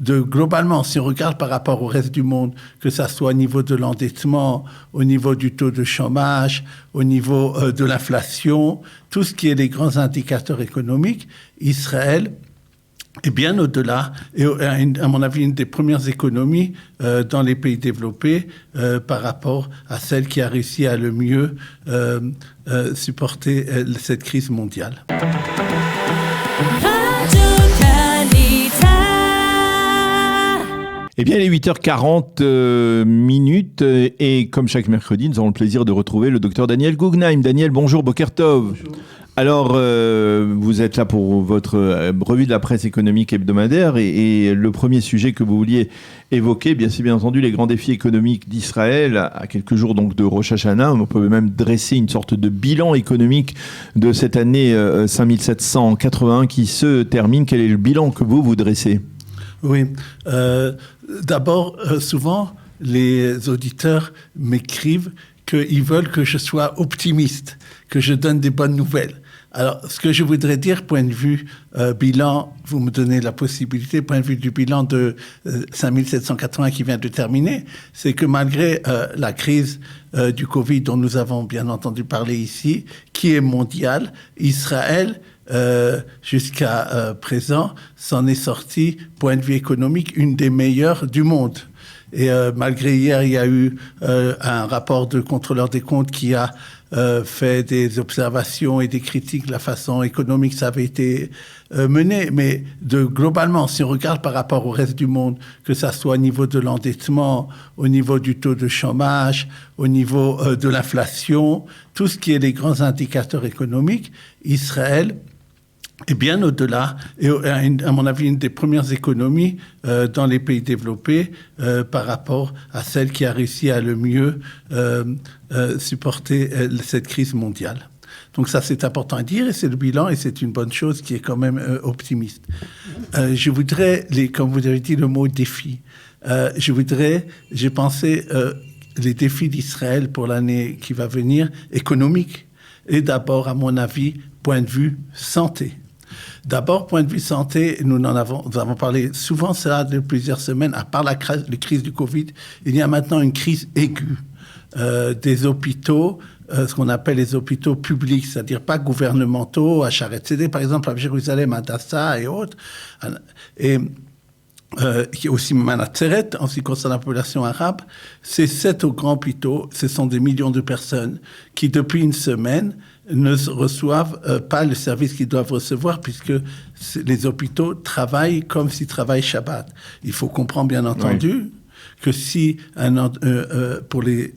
globalement, si on regarde par rapport au reste du monde, que ça soit au niveau de l'endettement, au niveau du taux de chômage, au niveau de l'inflation, tout ce qui est les grands indicateurs économiques, Israël est bien au-delà, et à mon avis, une des premières économies dans les pays développés par rapport à celle qui a réussi à le mieux supporter cette crise mondiale. Eh bien, il est 8h40 et comme chaque mercredi, nous avons le plaisir de retrouver le docteur Daniel Guggenheim. Daniel, bonjour, Boker Tov. Bonjour. Alors, vous êtes là pour votre revue de la presse économique hebdomadaire et le premier sujet que vous vouliez évoquer, eh bien, c'est bien entendu les grands défis économiques d'Israël à quelques jours donc de Rosh Hashanah. On peut même dresser une sorte de bilan économique de cette année 5781 qui se termine. Quel est le bilan que vous dressez ? Oui. D'abord, souvent, les auditeurs m'écrivent qu'ils veulent que je sois optimiste, que je donne des bonnes nouvelles. Alors, ce que je voudrais dire, point de vue bilan, vous me donnez la possibilité, point de vue du bilan de 5780 qui vient de terminer, c'est que malgré la crise du Covid dont nous avons bien entendu parler ici, qui est mondiale, Israël, jusqu'à présent, s'en est sorti, point de vue économique, une des meilleures du monde. Et malgré hier, il y a eu un rapport de contrôleur des comptes qui a fait des observations et des critiques de la façon économique ça avait été mené. Mais globalement, si on regarde par rapport au reste du monde, que ça soit au niveau de l'endettement, au niveau du taux de chômage, au niveau de l'inflation, tout ce qui est les grands indicateurs économiques, Israël est bien au-delà, et à mon avis, une des premières économies dans les pays développés par rapport à celle qui a réussi à le mieux supporter cette crise mondiale. Donc ça, c'est important à dire, et c'est le bilan, et c'est une bonne chose qui est quand même optimiste. Je voudrais, comme vous avez dit, le mot défi. J'ai pensé les défis d'Israël pour l'année qui va venir, économiques, et d'abord, à mon avis, point de vue santé. D'abord, point de vue santé, nous avons parlé souvent ça depuis plusieurs semaines, à part la crise du Covid, il y a maintenant une crise aiguë des hôpitaux, ce qu'on appelle les hôpitaux publics, c'est-à-dire pas gouvernementaux, à Sharet Zedek, par exemple, à Jérusalem, à Hadassah et autres, et aussi même à Natseret, en ce qui concerne la population arabe. Ces 7 grands hôpitaux, ce sont des millions de personnes qui, depuis une semaine, ne reçoivent pas le service qu'ils doivent recevoir puisque les hôpitaux travaillent comme s'ils travaillent Shabbat. Il faut comprendre, bien entendu, que si pour les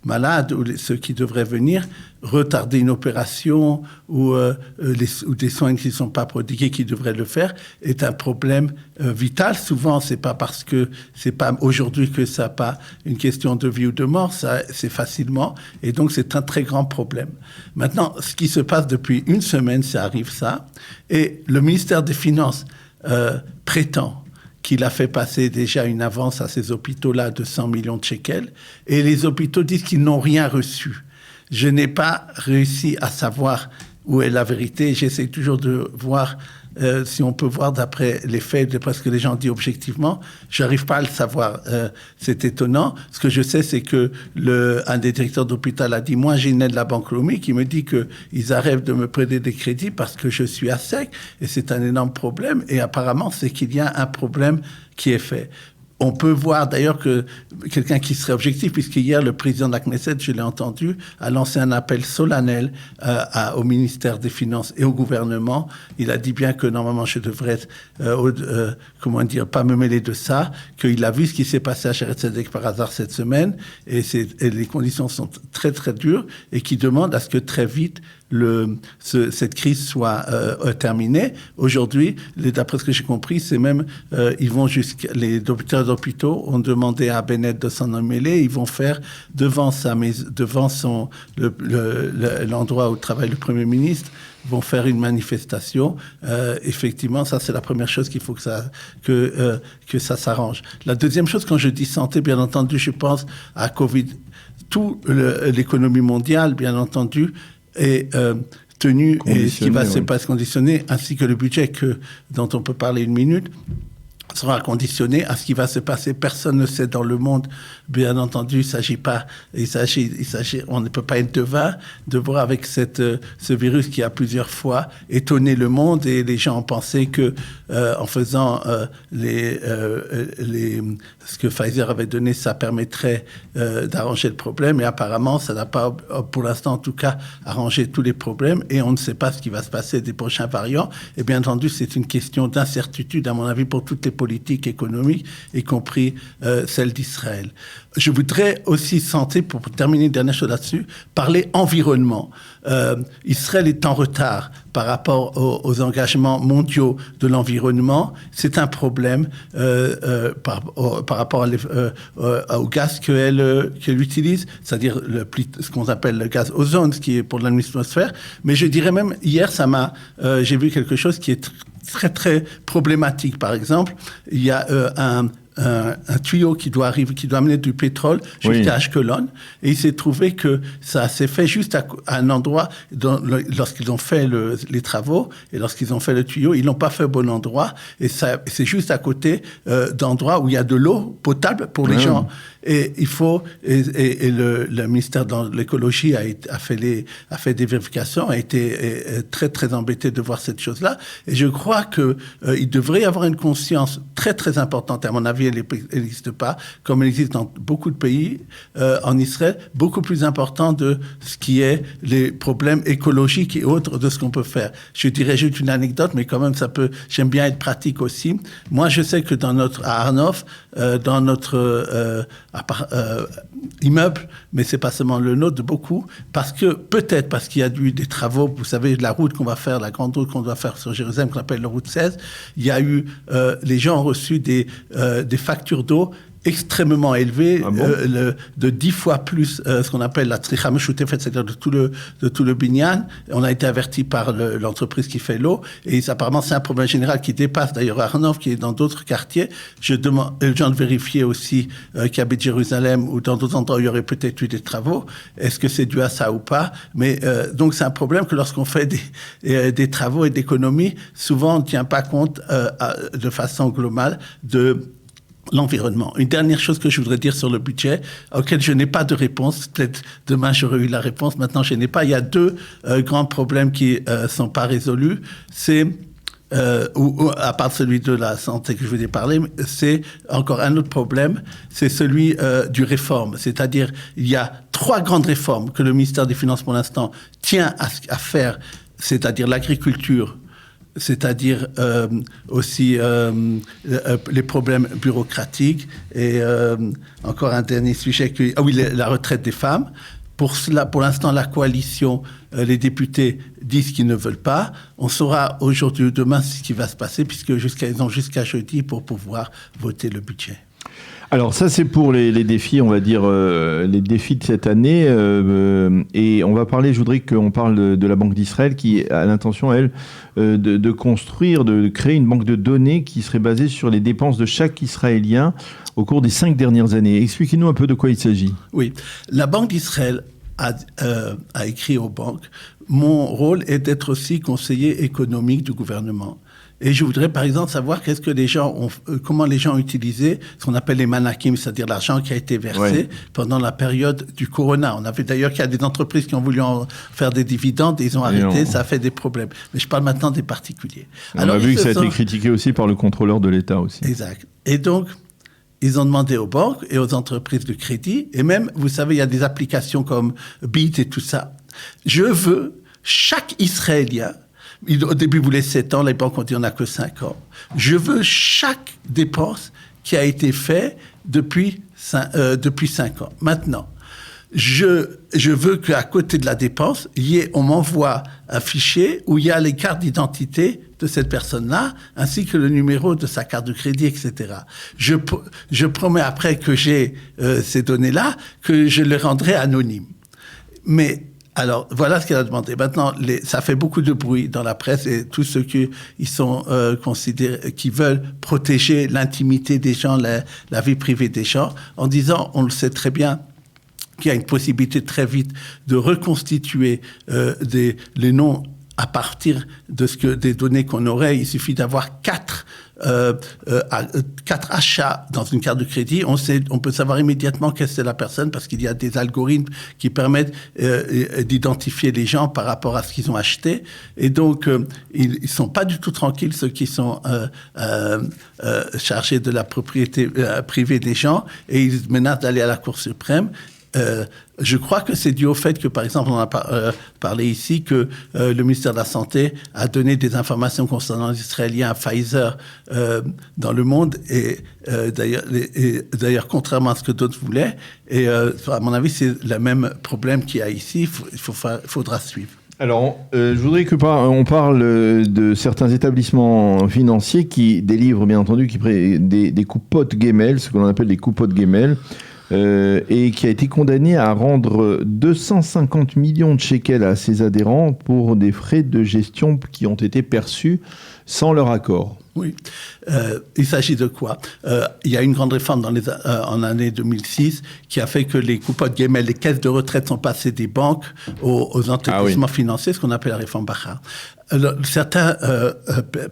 malades ou ceux qui devraient venir, retarder une opération ou des soins qui ne sont pas prodigués, qui devraient le faire, est un problème vital. Souvent, c'est pas parce que c'est pas aujourd'hui que ça n'a pas une question de vie ou de mort, ça c'est facilement, et donc c'est un très grand problème. Maintenant, ce qui se passe depuis une semaine, ça arrive ça, et le ministère des Finances prétend qu'il a fait passer déjà une avance à ces hôpitaux-là de 100 millions de shekels, et les hôpitaux disent qu'ils n'ont rien reçu. Je n'ai pas réussi à savoir où est la vérité. J'essaie toujours de voir si on peut voir d'après les faits, d'après ce que les gens disent objectivement. Je n'arrive pas à le savoir. C'est étonnant. Ce que je sais, c'est que un des directeurs d'hôpital a dit, moi, j'ai une aide de la Banque Leumi qui me dit qu'ils arrêtent de me prêter des crédits parce que je suis à sec. Et c'est un énorme problème. Et apparemment, c'est qu'il y a un problème qui est fait. On peut voir d'ailleurs que quelqu'un qui serait objectif, puisque hier, le président de la Knesset, je l'ai entendu, a lancé un appel solennel au ministère des Finances et au gouvernement. Il a dit bien que normalement, je devrais pas me mêler de ça, qu'il a vu ce qui s'est passé à Sharet Zedek par hasard cette semaine, et les conditions sont très, très dures, et qui demande à ce que très vite, cette crise soit terminée. Aujourd'hui, d'après ce que j'ai compris, c'est même ils vont jusqu'à les docteurs d'hôpitaux ont demandé à Bennett de s'en mêler. Ils vont faire devant l'endroit où travaille le Premier ministre, vont faire une manifestation. Effectivement, ça c'est la première chose qu'il faut que ça s'arrange. La deuxième chose, quand je dis santé, bien entendu, je pense à Covid. Toute l'économie mondiale, bien entendu, est tenue et ce qui va se passer conditionné, ainsi que le budget dont on peut parler une minute. sera conditionné à ce qui va se passer. Personne ne sait dans le monde. Bien entendu, on ne peut pas être devin de voir avec ce virus qui a plusieurs fois étonné le monde et les gens ont pensé que en faisant ce que Pfizer avait donné, ça permettrait d'arranger le problème et apparemment, ça n'a pas, pour l'instant en tout cas, arrangé tous les problèmes et on ne sait pas ce qui va se passer des prochains variants. Et bien entendu, c'est une question d'incertitude, à mon avis, pour toutes les politiques économiques, y compris celle d'Israël. Je voudrais aussi pour terminer une dernière chose là-dessus, parler environnement. Israël est en retard par rapport aux engagements mondiaux de l'environnement. C'est un problème par rapport au gaz qu'elle utilise, c'est-à-dire ce qu'on appelle le gaz ozone, ce qui est pour l'atmosphère. Mais je dirais même, hier, j'ai vu quelque chose qui est très, très problématique. Par exemple, il y a un tuyau qui doit amener du pétrole jusqu'à Ashkelon. Et il s'est trouvé que ça s'est fait juste à un endroit, lorsqu'ils ont fait les travaux et lorsqu'ils ont fait le tuyau, ils l'ont pas fait au bon endroit. Et c'est juste à côté d'endroits où il y a de l'eau potable pour les gens. Et il faut, et le ministère de l'écologie a fait des vérifications, a été très, très embêté de voir cette chose-là. Et je crois qu'il devrait y avoir une conscience très, très importante. À mon avis, elle n'existe pas, comme elle existe dans beaucoup de pays en Israël, beaucoup plus important de ce qui est les problèmes écologiques et autres de ce qu'on peut faire. Je dirais juste une anecdote, mais quand même, j'aime bien être pratique aussi. Moi, je sais que à Arnov, dans notre immeuble, mais c'est pas seulement le nôtre, de beaucoup, parce qu'il y a eu des travaux, vous savez, la route qu'on va faire, la grande route qu'on doit faire sur Jérusalem, qu'on appelle la route 16, il y a eu, les gens ont reçu des factures d'eau extrêmement élevées, de 10 fois plus ce qu'on appelle la tricha meshutefet, c'est-à-dire de tout le binyan. On a été averti par l'entreprise qui fait l'eau et apparemment c'est un problème général qui dépasse d'ailleurs Arnov, qui est dans d'autres quartiers. Je demande aux gens de vérifier aussi qui habitent Jérusalem ou dans d'autres endroits où il y aurait peut-être eu des travaux. Est-ce que c'est dû à ça ou pas? Mais donc c'est un problème que lorsqu'on fait des travaux et d'économie, souvent on ne tient pas compte de façon globale de l'environnement. Une dernière chose que je voudrais dire sur le budget, auquel je n'ai pas de réponse, peut-être demain j'aurai eu la réponse, maintenant je n'ai pas. Il y a deux grands problèmes qui sont pas résolus. C'est, à part celui de la santé que je vous ai parlé, c'est encore un autre problème, c'est celui du réforme. C'est-à-dire, il y a 3 grandes réformes que le ministère des Finances pour l'instant tient à faire, c'est-à-dire l'agriculture, c'est-à-dire aussi les problèmes bureaucratiques et encore un dernier sujet, la retraite des femmes. Pour cela, pour l'instant, la coalition, les députés disent qu'ils ne veulent pas. On saura aujourd'hui ou demain ce qui va se passer, puisque ils ont jusqu'à jeudi pour pouvoir voter le budget. Alors ça, c'est pour les défis, on va dire, les défis de cette année. Et on va parler, je voudrais qu'on parle de la Banque d'Israël qui a l'intention, elle, de construire, de créer une banque de données qui serait basée sur les dépenses de chaque Israélien au cours des 5 dernières années. Expliquez-nous un peu de quoi il s'agit. Oui, la Banque d'Israël a écrit aux banques « Mon rôle est d'être aussi conseiller économique du gouvernement ». Et je voudrais, par exemple, savoir comment les gens ont utilisé ce qu'on appelle les manakim, c'est-à-dire l'argent qui a été versé pendant la période du corona. On avait d'ailleurs qu'il y a des entreprises qui ont voulu en faire des dividendes et ils ont arrêté, ça a fait des problèmes. Mais je parle maintenant des particuliers. On a vu que ça a été critiqué aussi par le contrôleur de l'État aussi. Exact. Et donc, ils ont demandé aux banques et aux entreprises de crédit, et même, vous savez, il y a des applications comme Bit et tout ça. Je veux chaque Israélien. Au début, voulait 7 ans, les banques ont dit on n'a que 5 ans. Je veux chaque dépense qui a été faite depuis 5 ans. Maintenant, je veux qu'à côté de la dépense, on m'envoie un fichier où il y a les cartes d'identité de cette personne-là, ainsi que le numéro de sa carte de crédit, etc. Je promets après que j'ai ces données-là, que je les rendrai anonymes. Mais alors, voilà ce qu'elle a demandé. Maintenant, ça fait beaucoup de bruit dans la presse et tous ceux qui sont considérés, qui veulent protéger l'intimité des gens, la vie privée des gens, en disant, on le sait très bien, qu'il y a une possibilité très vite de reconstituer les noms à partir des données qu'on aurait. Il suffit d'avoir 4 4 achats dans une carte de crédit, on peut savoir immédiatement que c'est la personne parce qu'il y a des algorithmes qui permettent d'identifier les gens par rapport à ce qu'ils ont acheté. Et donc, ils sont pas du tout tranquilles, ceux qui sont chargés de la propriété privée des gens, et ils menacent d'aller à la Cour suprême. Je crois que c'est dû au fait que, par exemple, on a parlé ici que le ministère de la Santé a donné des informations concernant les Israéliens à Pfizer dans le monde, et d'ailleurs, contrairement à ce que d'autres voulaient. Et à mon avis, c'est le même problème qu'il y a ici. Il faudra suivre. Alors, je voudrais on parle de certains établissements financiers qui délivrent, bien entendu, des coupotes Gemmel, ce qu'on appelle des coupotes Gemmel, et qui a été condamné à rendre 250 millions de shekels à ses adhérents pour des frais de gestion qui ont été perçus sans leur accord. Oui. Il s'agit de quoi? Il y a une grande réforme en l'année 2006 qui a fait que les coupotes Gemmel, les caisses de retraite sont passées des banques aux établissements financiers, ce qu'on appelle la réforme Bachar. Certaines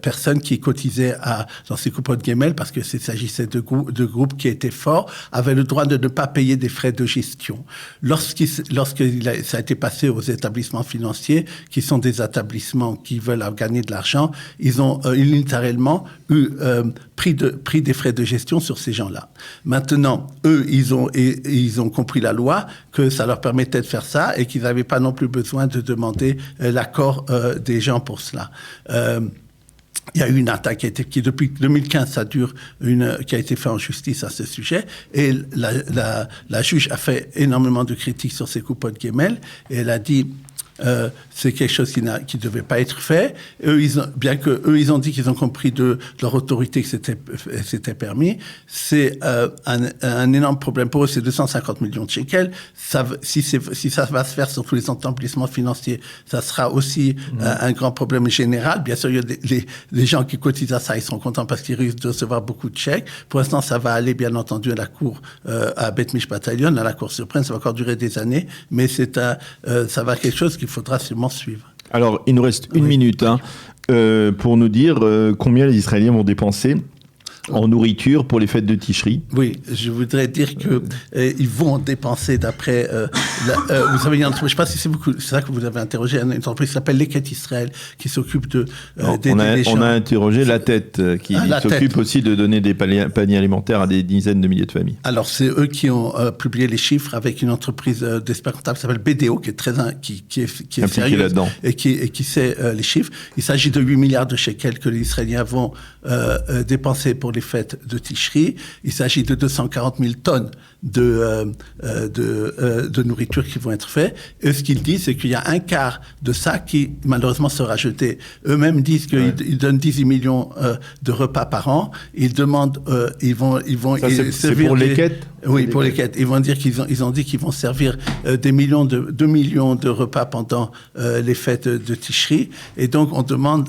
personnes qui cotisaient dans ces coupotes Gemmel, parce que s'agissait de groupes qui étaient forts, avaient le droit de ne pas payer des frais de gestion. Ça a été passé aux établissements financiers, qui sont des établissements qui veulent gagner de l'argent, ils ont littéralement eu pris des frais de gestion sur ces gens-là. Maintenant, eux, ils ont compris la loi, que ça leur permettait de faire ça et qu'ils n'avaient pas non plus besoin de demander l'accord des gens pour cela. Il y a eu une attaque qui depuis 2015, ça dure, qui a été faite en justice à ce sujet. Et la juge a fait énormément de critiques sur ces coupotes Gemmel. Et elle a dit, c'est quelque chose qui devait pas être fait. Bien que eux, ils ont dit qu'ils ont compris de leur autorité que c'était permis. C'est un énorme problème pour eux. C'est 250 millions de shekels. Si ça va se faire sur tous les établissements financiers, ça sera aussi un grand problème général. Bien sûr, il y a les gens qui cotisent à ça, ils seront contents parce qu'ils risquent de recevoir beaucoup de chèques. Pour l'instant, ça va aller, bien entendu, à la Cour, à Beit Mishpat Elyon, à la Cour suprême. Ça va encore durer des années, mais ça va être quelque chose qu'il faudra sûrement suivre. Alors, il nous reste une minute pour nous dire combien les Israéliens vont dépenser en nourriture pour les fêtes de Tishri. Oui, je voudrais dire que ils vont dépenser d'après... vous savez, je ne sais pas si c'est ça que vous avez interrogé, une entreprise qui s'appelle Leket Israël, qui s'occupe d'aider les gens. On a interrogé La Tête, qui s'occupe aussi de donner des paniers alimentaires à des dizaines de milliers de familles. Alors, c'est eux qui ont publié les chiffres avec une entreprise d'experts comptables qui s'appelle BDO, qui est sérieuse là-dedans. et qui sait les chiffres. Il s'agit de 8 milliards de shekels que les Israéliens vont dépenser pour les fêtes de Tishri. Il s'agit de 240 000 tonnes de nourriture qui vont être faites. Et ce qu'ils disent, c'est qu'il y a un quart de ça qui, malheureusement, sera jeté. Eux-mêmes disent qu'ils donnent 18 millions de repas par an. Ils demandent, ils vont ça, c'est pour les quêtes? Oui, pour les quêtes. Ils vont dire ils ont dit qu'ils vont servir 2 millions de repas pendant les fêtes de Tishri. Et donc,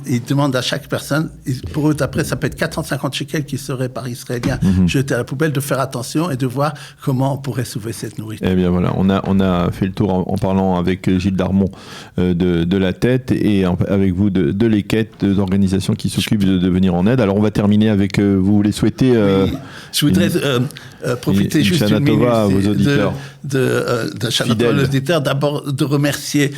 ils demandent à chaque personne, pour eux, d'après, ça peut être 450 shekels qui seraient par Israélien jetés à la poubelle, de faire attention et de voir comment on pourrait sauver cette nourriture. Eh bien voilà, on a fait le tour en parlant avec Gilles Darmon de La Tête et avec vous de l'Eket, deux organisations qui s'occupent de venir en aide. Alors on va terminer avec, vous voulez souhaiter... je voudrais profiter juste d'une minute à vos auditeurs. de Shana Tova aux auditeurs. D'abord de remercier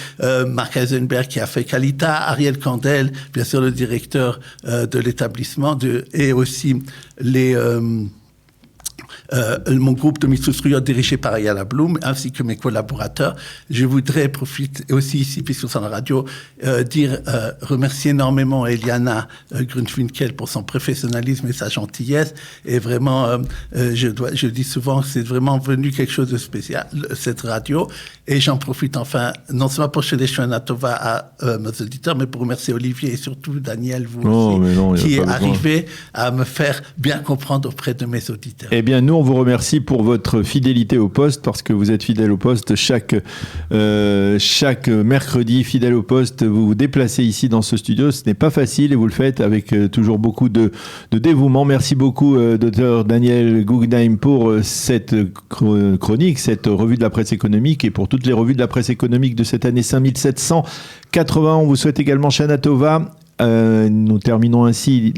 Marc Eisenberg qui a fait Kalita, Ariel Kandel, bien sûr le directeur de l'établissement, et aussi mon groupe de Mitzvot dirigé par Ayala Bloom, ainsi que mes collaborateurs. Je voudrais profiter aussi ici, puisque c'est la radio, remercier énormément Eliana Grunfinkel pour son professionnalisme et sa gentillesse. Et vraiment, je dis souvent que c'est vraiment venu quelque chose de spécial, cette radio. Et j'en profite enfin, non seulement pour chez Shana Tova à nos auditeurs, mais pour remercier Olivier et surtout Daniel, qui est arrivé à me faire bien comprendre auprès de mes auditeurs. Eh bien, nous, on vous remercie pour votre fidélité au poste, parce que vous êtes fidèle au poste chaque mercredi, fidèle au poste. Vous vous déplacez ici dans ce studio. Ce n'est pas facile et vous le faites avec toujours beaucoup de dévouement. Merci beaucoup, Dr Daniel Guggenheim, pour cette chronique, cette revue de la presse économique et pour toutes les revues de la presse économique de cette année 5780. On vous souhaite également Shana Tova. Nous terminons ainsi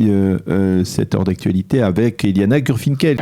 cette heure d'actualité avec Eliana Gurfinkel.